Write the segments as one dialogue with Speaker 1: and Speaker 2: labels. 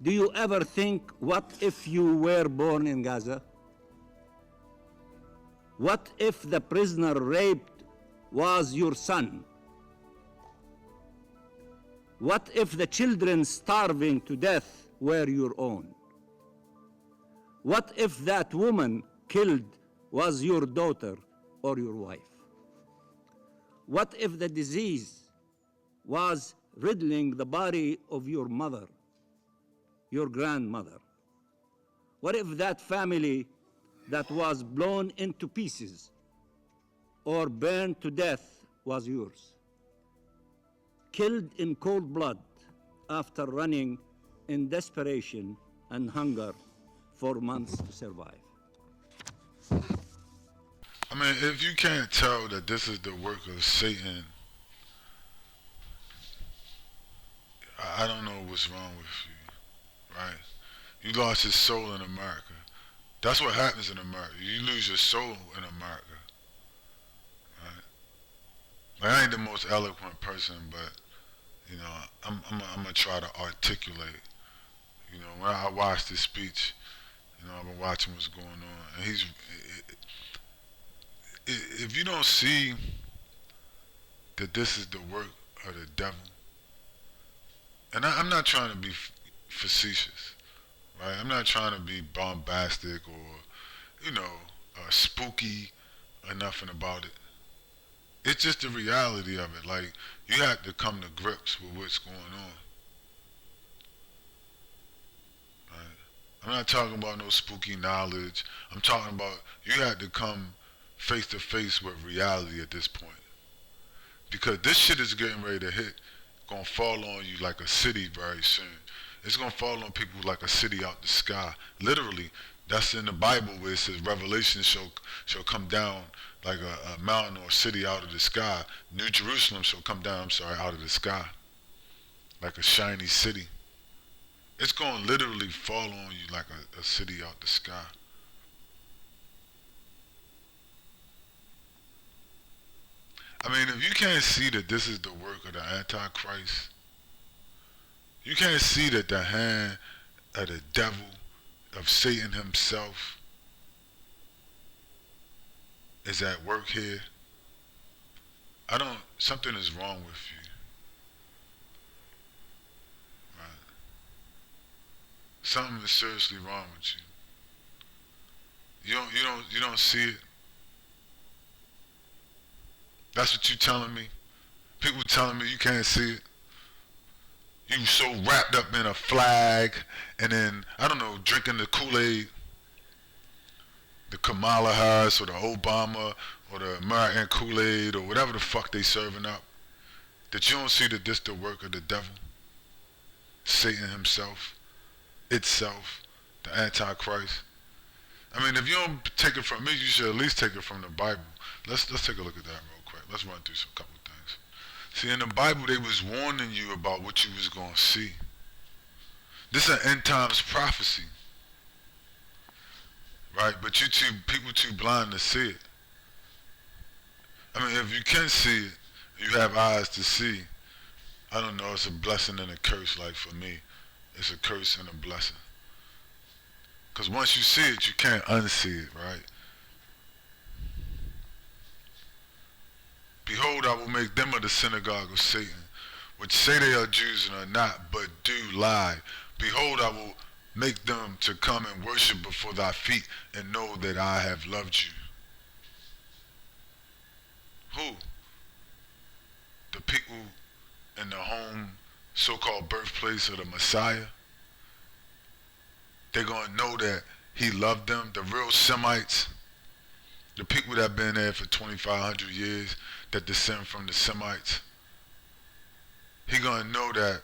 Speaker 1: Do you ever think, what if you were born in Gaza? What if the prisoner raped was your son? What if the children starving to death were your own? What if that woman killed was your daughter or your wife? What if the disease was riddling the body of your mother, your grandmother? What if that family that was blown into pieces or burned to death was yours? Killed in cold blood after running in desperation and hunger for months to survive.
Speaker 2: I mean, if you can't tell that this is the work of Satan, I don't know what's wrong with you, right? You lost your soul in America. That's what happens in America. You lose your soul in America, right? Like, I ain't the most eloquent person, but you know, I'm gonna try to articulate. You know, when I watch this speech, you know, I've been watching what's going on, and if you don't see that this is the work of the devil, and I'm not trying to be facetious, right? I'm not trying to be bombastic or, you know, spooky or nothing about it. It's just the reality of it. Like, you have to come to grips with what's going on. Right? I'm not talking about no spooky knowledge. I'm talking about you have to come face to face with reality at this point. Because this shit is getting ready to hit, gonna fall on you like a city very soon. It's gonna fall on people like a city out the sky. Literally, that's in the Bible where it says Revelation shall come down like a mountain or a city out of the sky. New Jerusalem shall come down, out of the sky. Like a shiny city. It's gonna literally fall on you like a city out the sky. I mean, if you can't see that this is the work of the Antichrist, you can't see that the hand of the devil, of Satan himself, is at work here, something is wrong with you. Right? Something is seriously wrong with you. You don't see it. That's what you telling me. People telling me you can't see it. You so wrapped up in a flag, and then, I don't know, drinking the Kool-Aid, the Kamala Harris or the Obama or the American Kool-Aid or whatever the fuck they serving up, that you don't see that this the work of the devil, Satan himself, itself, the Antichrist. I mean, if you don't take it from me, you should at least take it from the Bible. Let's take a look at that real quick. Let's run through some couple things. See, in the Bible, they was warning you about what you was going to see. This is an end times prophecy, right? But people too blind to see it. I mean, if you can see it, you have eyes to see. I don't know, it's a blessing and a curse. Like, for me, it's a curse and a blessing. Because once you see it, you can't unsee it, right? Behold, I will make them of the synagogue of Satan, which say they are Jews and are not, but do lie. Behold, I will make them to come and worship before thy feet, and know that I have loved you. Who? The people in the home, so-called birthplace of the Messiah. They're going to know that he loved them, the real Semites, the people that have been there for 2,500 years, that descend from the Semites. He gonna know that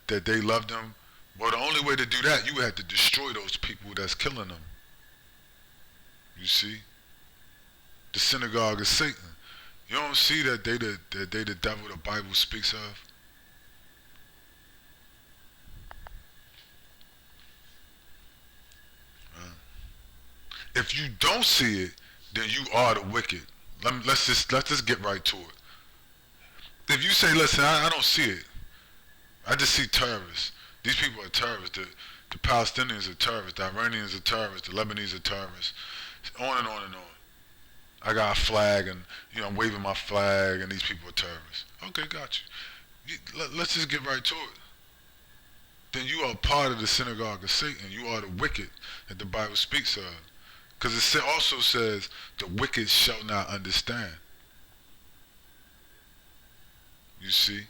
Speaker 2: that they loved him. Well, the only way to do that, you had to destroy those people that's killing them. You see, the synagogue of Satan. You don't see that they the devil the Bible speaks of. If you don't see it, then you are the wicked. Let's just get right to it. If you say, listen, I don't see it, I just see terrorists, These people are terrorists. The Palestinians are terrorists. The Iranians are terrorists. The Lebanese are terrorists. On and on and on. I got a flag, and I'm waving my flag, and these people are terrorists. Okay, got you. Let's just get right to it. Then you are part of the synagogue of Satan. You are the wicked that the Bible speaks of. Because it also says, the wicked shall not understand. You see?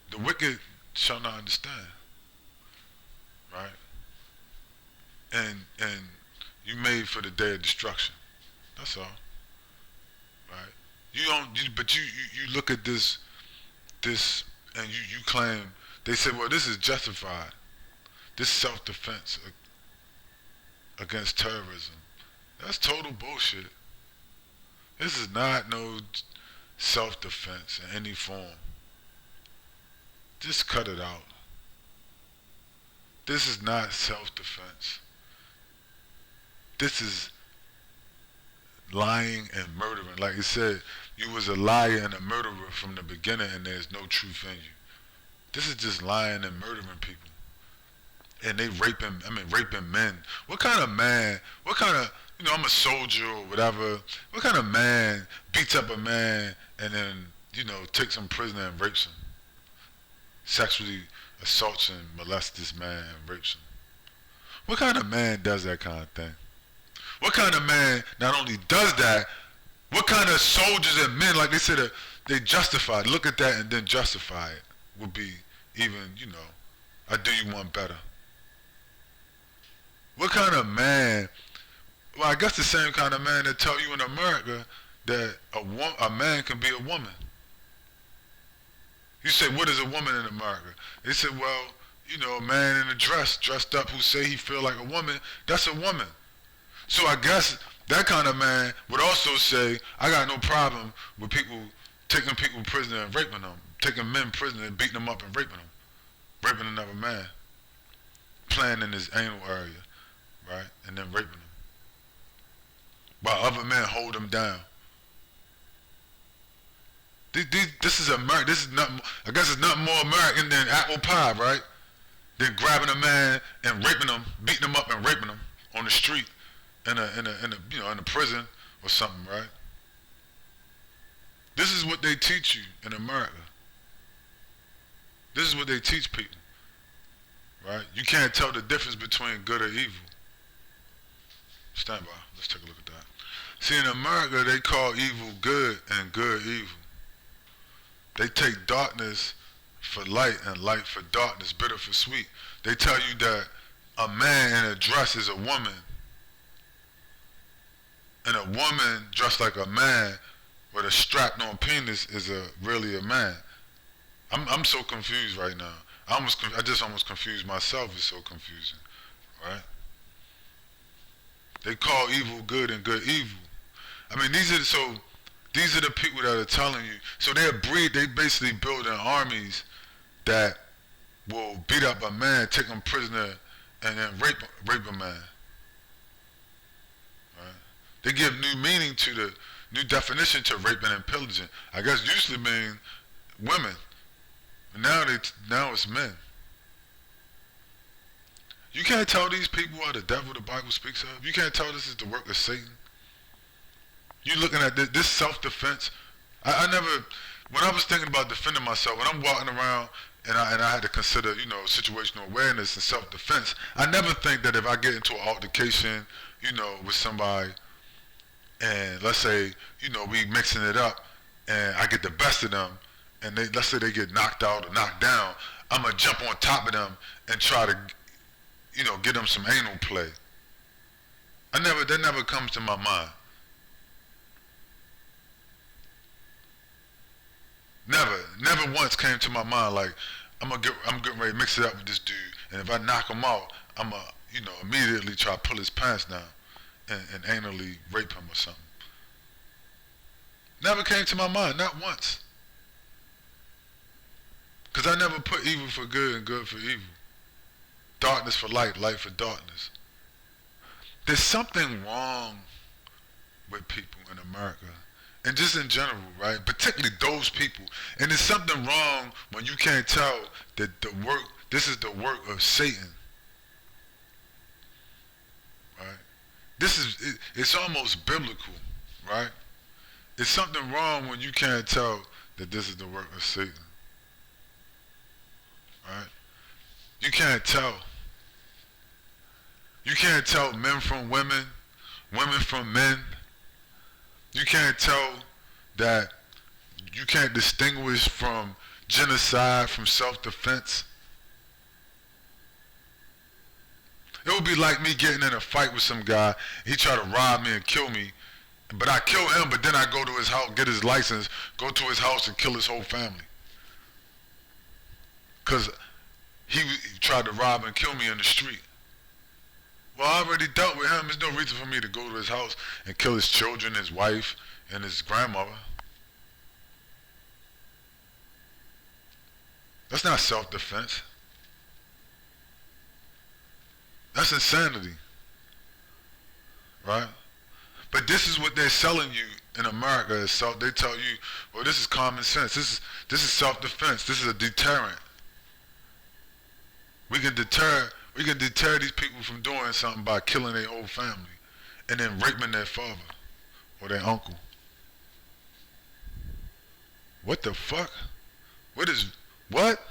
Speaker 2: The wicked shall not understand. Right? And you made for the day of destruction. That's all. Right? But you look at this and you claim, they say, well, this is justified. This self-defense against terrorism. That's total bullshit. This is not no self-defense in any form. Just cut it out. This is not self-defense. This is lying and murdering. Like it said, you was a liar and a murderer from the beginning, and there's no truth in you. This is just lying and murdering people. And they raping men. What kind of man, I'm a soldier or whatever. What kind of man beats up a man and then, takes him prisoner and rapes him? Sexually assaults and molests this man and rapes him. What kind of man does that kind of thing? What kind of man not only does that, what kind of soldiers and men, like they said, they justify it. Look at that and then justify it would be even, I do you one better. What kind of man, well, I guess the same kind of man that tell you in America that a man can be a woman. You say, what is a woman in America? They said, well, a man in a dress, dressed up, who say he feel like a woman, that's a woman. So I guess that kind of man would also say, I got no problem with people taking people prisoner and raping them, taking men prisoner and beating them up and raping them, raping another man, playing in his anal area, right, and then raping them, while other men hold them down. This is America. This is not. I guess it's not more American than apple pie, right? Than grabbing a man and raping him, beating him up and raping him on the street, in a prison or something, right? This is what they teach you in America. This is what they teach people, right? You can't tell the difference between good or evil. Stand by. Let's take a look at that. See, in America, they call evil good and good evil. They take darkness for light and light for darkness, bitter for sweet. They tell you that a man in a dress is a woman, and a woman dressed like a man with a strapped on penis is really a man. I'm so confused right now. I just almost confused myself. It's so confusing, right? They call evil good and good evil. I mean, these are the people that are telling you. So they basically building armies that will beat up a man, take him prisoner, and then rape a man. Right? They give new meaning to the new definition to raping and pillaging. I guess usually mean women. Now it's men. You can't tell these people are the devil the Bible speaks of. You can't tell this is the work of Satan. You looking at this self-defense. I never, when I was thinking about defending myself, when I'm walking around and I had to consider, situational awareness and self-defense, I never think that if I get into an altercation, with somebody, and let's say, we mixing it up, and I get the best of them, and let's say they get knocked out or knocked down, I'm going to jump on top of them and try to, get them some anal play. That never comes to my mind. Never once came to my mind like, I'm getting ready to mix it up with this dude, and if I knock him out, I'm going to, immediately try to pull his pants down and anally rape him or something. Never came to my mind, not once. Because I never put evil for good and good for evil. Darkness for light, light for darkness. There's something wrong with people in America. And just in general, right? Particularly those people. And there's something wrong when you can't tell that the work This is the work of Satan. Right? It's almost biblical, right? It's something wrong when you can't tell that this is the work of Satan. Right? You can't tell. You can't tell men from women, women from men. You can't tell that you can't distinguish from genocide from self-defense. It would be like me getting in a fight with some guy. He tried to rob me and kill me, but I kill him, but then I go to his house, get his license, go to his house and kill his whole family. Because he tried to rob and kill me in the street. Well, I already dealt with him. There's no reason for me to go to his house and kill his children, his wife, and his grandmother. That's not self-defense. That's insanity. Right? But this is what they're selling you in America. They tell you, well, this is common sense. This is self-defense. This is a deterrent. We can deter these people from doing something by killing their whole family and then raping their father or their uncle. What the fuck? What?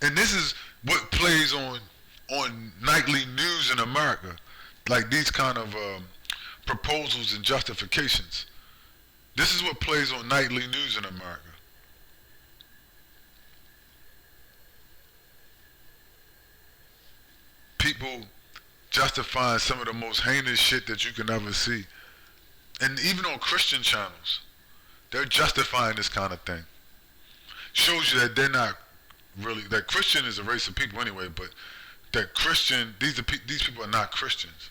Speaker 2: And this is what plays on nightly news in America, like these kind of proposals and justifications. This is what plays on nightly news in America. People justifying some of the most heinous shit that you can ever see. And even on Christian channels, they're justifying this kind of thing. Shows you that they're not really, that Christian is a race of people anyway, but that Christian, these people are not Christians.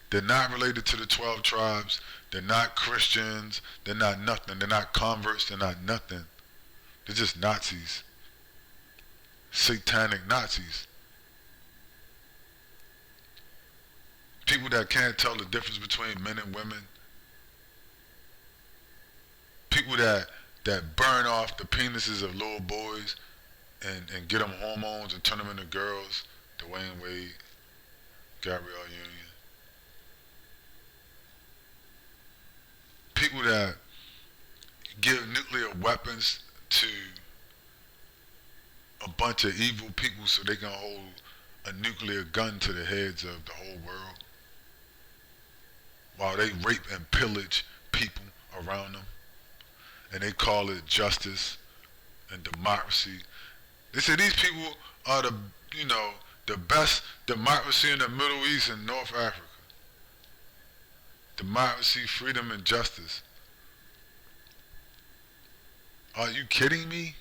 Speaker 2: They're not related to the 12 tribes. They're not Christians. They're not nothing. They're not converts. They're not nothing. They're just Nazis. Satanic Nazis. People that can't tell the difference between men and women. People that burn off the penises of little boys and get them hormones and turn them into girls. Dwayne Wade, Gabrielle Union. People that give nuclear weapons to a bunch of evil people so they can hold a nuclear gun to the heads of the whole world while they rape and pillage people around them. And they call it justice and democracy. They say these people are the best democracy in the Middle East and North Africa. Democracy, freedom, and justice. Are you kidding me?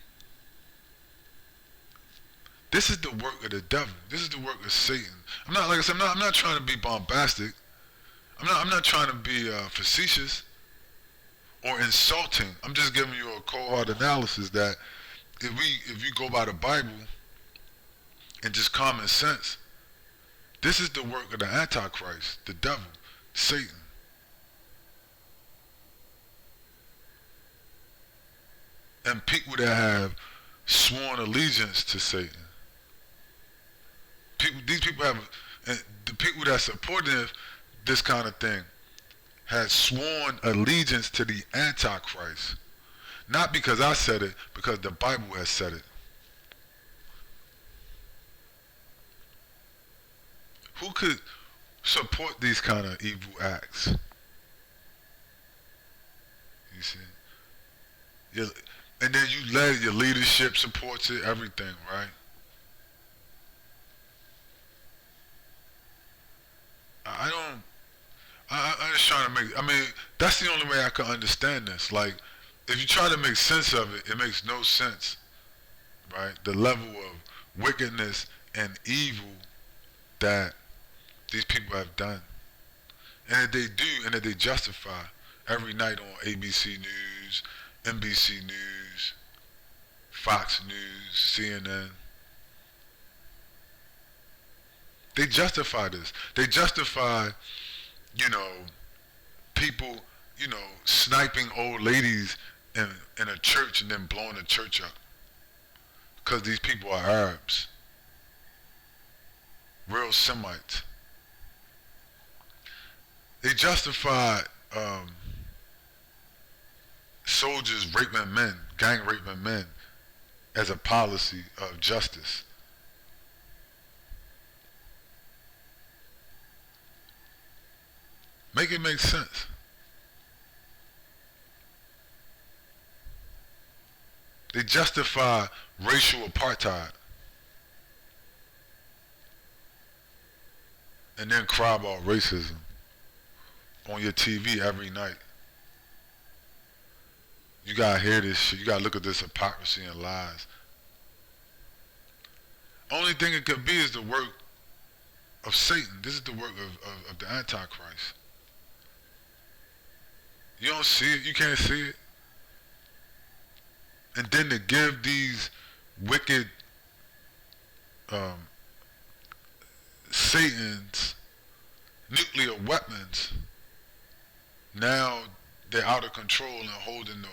Speaker 2: This is the work of the devil. This is the work of Satan. I'm not, like I said, I'm not trying to be bombastic. I'm not trying to be facetious or insulting. I'm just giving you a cold hard analysis that if you go by the Bible and just common sense, this is the work of the Antichrist, the devil, Satan. And people that have sworn allegiance to Satan. These people have, and the people that supported this kind of thing had sworn allegiance to the Antichrist. Not because I said it, because the Bible has said it. Who could support these kind of evil acts? You see? And then your leadership supports it, everything, right? I'm just trying to that's the only way I can understand this. Like, if you try to make sense of it, it makes no sense, right? The level of wickedness and evil that these people have done. And that they do, and that they justify every night on ABC News, NBC News, Fox News, CNN. They justify this. They justify, people, sniping old ladies in a church and then blowing the church up. Because these people are Arabs. Real Semites. They justify soldiers raping men, gang raping men, as a policy of justice. Make it make sense. They justify racial apartheid and then cry about racism on your TV every night. You gotta hear this shit. You gotta look at this hypocrisy and lies. Only thing it could be is the work of Satan. This is the work of the Antichrist. You don't see it. You can't see it. And then to give these wicked Satan's nuclear weapons, now they're out of control and holding the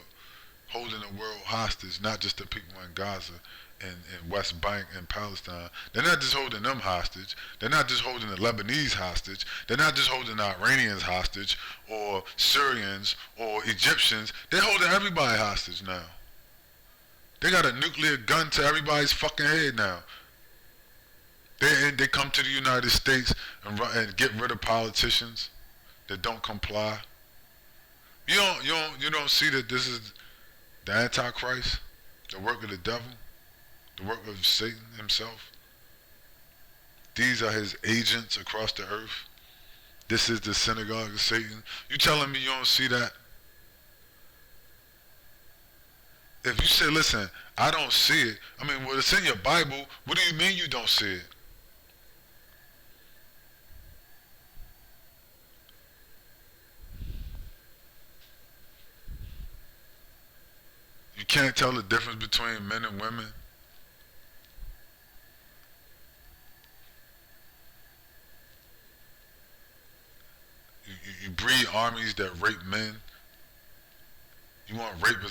Speaker 2: world hostage, not just the people in Gaza and West Bank and Palestine. They're not just holding them hostage. They're not just holding the Lebanese hostage. They're not just holding the Iranians hostage or Syrians or Egyptians. They're holding everybody hostage now. They got a nuclear gun to everybody's fucking head now. They come to the United States and get rid of politicians that don't comply. You don't see that this is the Antichrist, the work of the devil, the work of Satan himself. These are his agents across the earth. This is the synagogue of Satan. You telling me you don't see that? If you say, listen, I don't see it, I mean, well, it's in your Bible. What do you mean you don't see it? You can't tell the difference between men and women. You breed armies that rape men. You want rape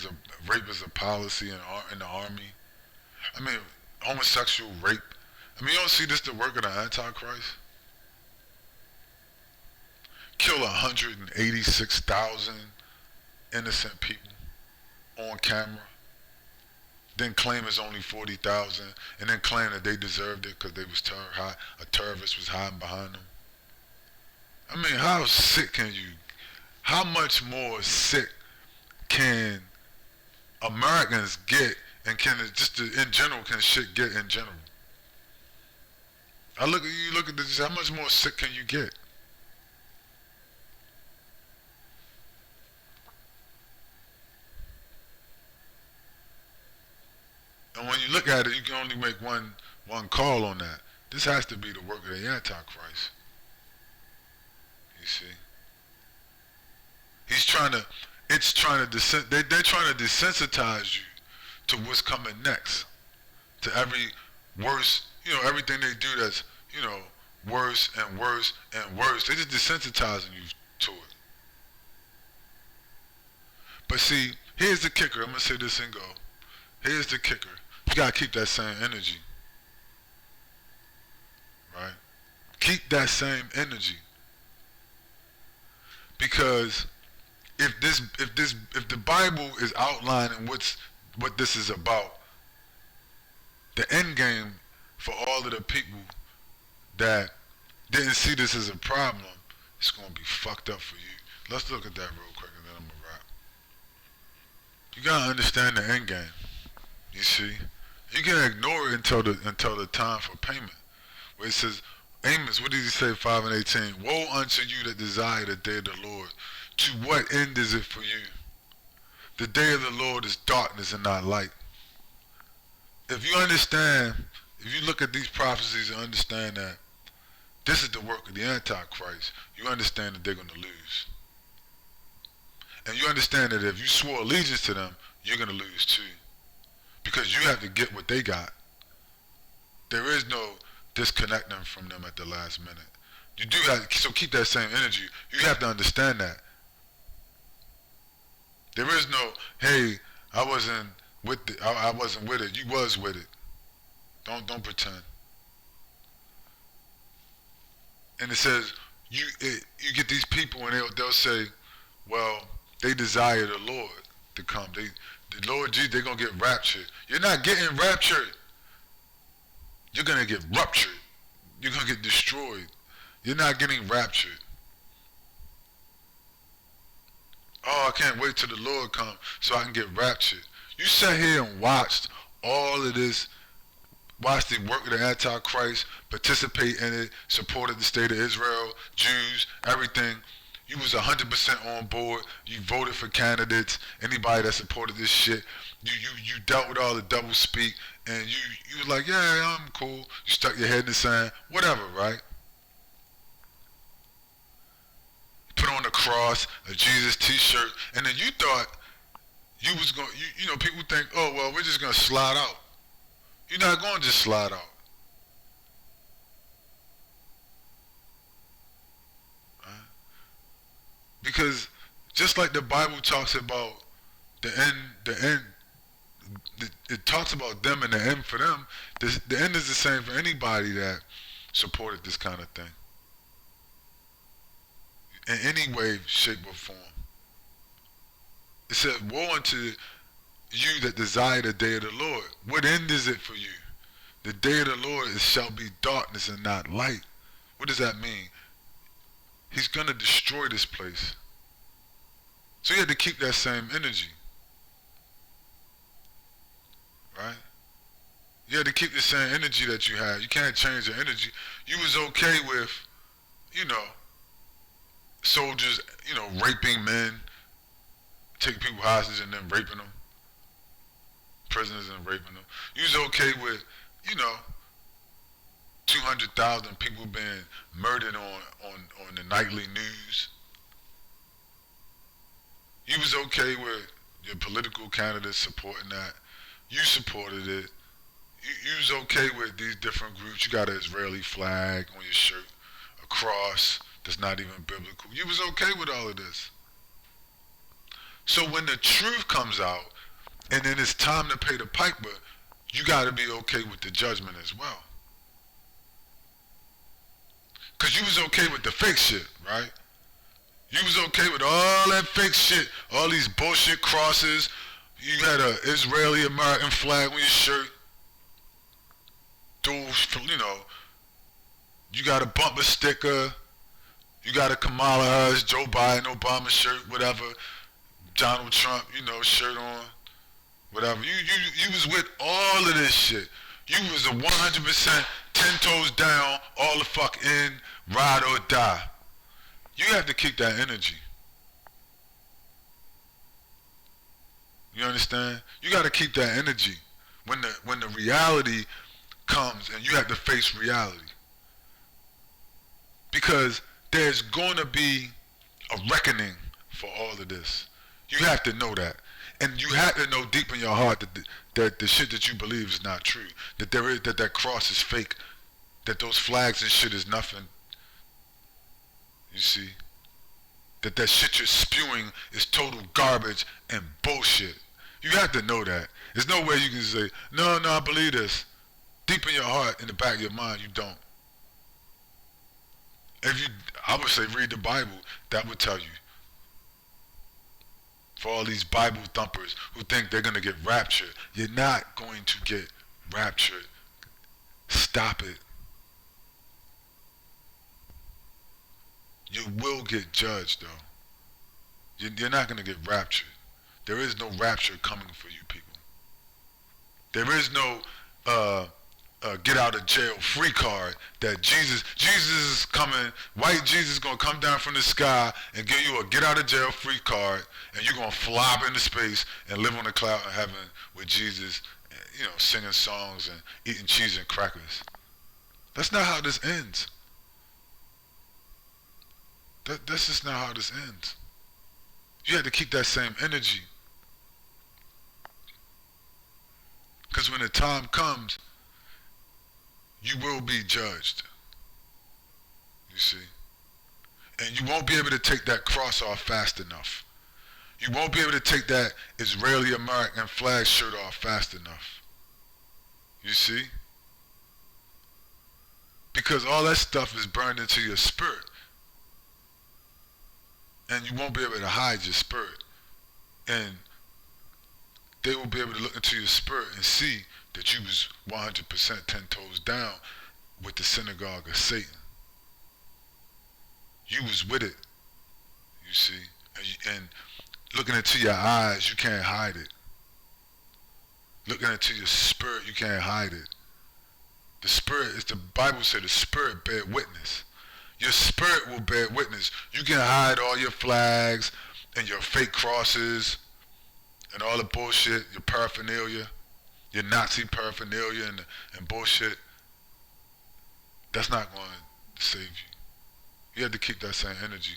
Speaker 2: as a policy in the army. I mean, homosexual rape. I mean, you don't see this the work of the Antichrist? Kill 186,000 innocent people on camera, then claim it's only 40,000, and then claim that they deserved it because they was a terrorist was hiding behind them. I mean, how sick can you? How much more sick can Americans get, and can it just in general can shit get in general? You look at this. How much more sick can you get? And when you look at it, you can only make one call on that. This has to be the work of the Antichrist. You see? They're trying to desensitize you to what's coming next. To every worse, everything they do that's, worse and worse and worse. They're just desensitizing you to it. But see, here's the kicker. I'm going to say this and go. Here's the kicker. You gotta keep that same energy, right? Keep that same energy, because if the Bible is outlining what this is about, the end game for all of the people that didn't see this as a problem, it's gonna be fucked up for you. Let's look at that real quick, and then I'm gonna wrap. You gotta understand the end game. You see, you can ignore it until the time for payment. Where it says, Amos, what did he say, 5:18? Woe unto you that desire the day of the Lord. To what end is it for you? The day of the Lord is darkness and not light. If you understand, if you look at these prophecies and understand that this is the work of the Antichrist, you understand that they're going to lose. And you understand that if you swore allegiance to them, you're going to lose too. Because you have to get what they got. There is no disconnecting from them at the last minute. You do have, so keep that same energy. You have to understand that. There is no, hey, I wasn't with it. I wasn't with it. You was with it. Don't pretend. And it says you get these people and they'll say, well, they desire the Lord to come. The Lord Jesus, they're gonna get raptured. You're not getting raptured. You're gonna get ruptured. You're gonna get destroyed. You're not getting raptured. Oh, I can't wait till the Lord comes so I can get raptured. You sat here and watched all of this, watched the work of the Antichrist, participate in it, supported the state of Israel, Jews, everything. You was 100% on board. You voted for candidates, anybody that supported this shit. You dealt with all the double speak, and you was like, yeah, I'm cool. You stuck your head in the sand, whatever, right? Put on a cross, a Jesus t-shirt, and then you thought you was going, you know, people think, oh, well, we're just going to slide out. You're not going to just slide out. Right? Because just like the Bible talks about the end, it talks about them and the end for them, the end is the same for anybody that supported this kind of thing. In any way, shape, or form. It said, woe unto you that desire the day of the Lord. What end is it for you? The day of the Lord shall be darkness and not light. What does that mean? He's going to destroy this place. So you have to keep that same energy. Right? You have to keep the same energy that you had. You can't change your energy. You was okay with, you know, soldiers, you know, raping men, taking people hostage and then raping them, prisoners and raping them. You was okay with, you know, 200,000 people being murdered on the nightly news. You was okay with your political candidates supporting that. You supported it. You was okay with these different groups. You got an Israeli flag on your shirt, a cross that's not even biblical. You was okay with all of this. So when the truth comes out, and then it's time to pay the piper, you got to be okay with the judgment as well. Because you was okay with the fake shit, right? You was okay with all that fake shit, all these bullshit crosses. You had an Israeli American flag on your shirt. Dual, you know, you got a bumper sticker. You got a Kamala Harris, Joe Biden, Obama shirt, whatever. Donald Trump, you know, shirt on, whatever. You was with all of this shit. You was a 100% 10 toes down, all the fuck in, ride or die. You have to keep that energy. You understand? You got to keep that energy when the reality comes and you have to face reality. Because there's going to be a reckoning for all of this. You have to know that. And you have to know deep in your heart that the shit that you believe is not true. That cross is fake. That those flags and shit is nothing. You see? That shit you're spewing is total garbage and bullshit. You have to know that. There's no way you can say, no, I believe this. Deep in your heart, in the back of your mind, you don't. I would say read the Bible. That would tell you. For all these Bible thumpers who think they're going to get raptured, you're not going to get raptured. Stop it. You will get judged, though. You're not going to get raptured. There is no rapture coming for you people. There is no get out of jail free card that Jesus is coming, white Jesus is going to come down from the sky and give you a get out of jail free card, and you're going to fly up into space and live on the cloud of heaven with Jesus, you know, singing songs and eating cheese and crackers. That's not how this ends. That's just not how this ends. You have to keep that same energy. Because when the time comes, you will be judged. You see? And you won't be able to take that cross off fast enough. You won't be able to take that Israeli American flag shirt off fast enough. You see? Because all that stuff is burned into your spirit. And you won't be able to hide your spirit. And they will be able to look into your spirit and see that you was 100% 10 toes down with the synagogue of Satan. You was with it, you see. And looking into your eyes, you can't hide it. Looking into your spirit, you can't hide it. The spirit, is the Bible said the spirit bear witness. Your spirit will bear witness. You can hide all your flags and your fake crosses and all the bullshit, your paraphernalia, your Nazi paraphernalia and bullshit. That's not going to save you. You have to keep that same energy.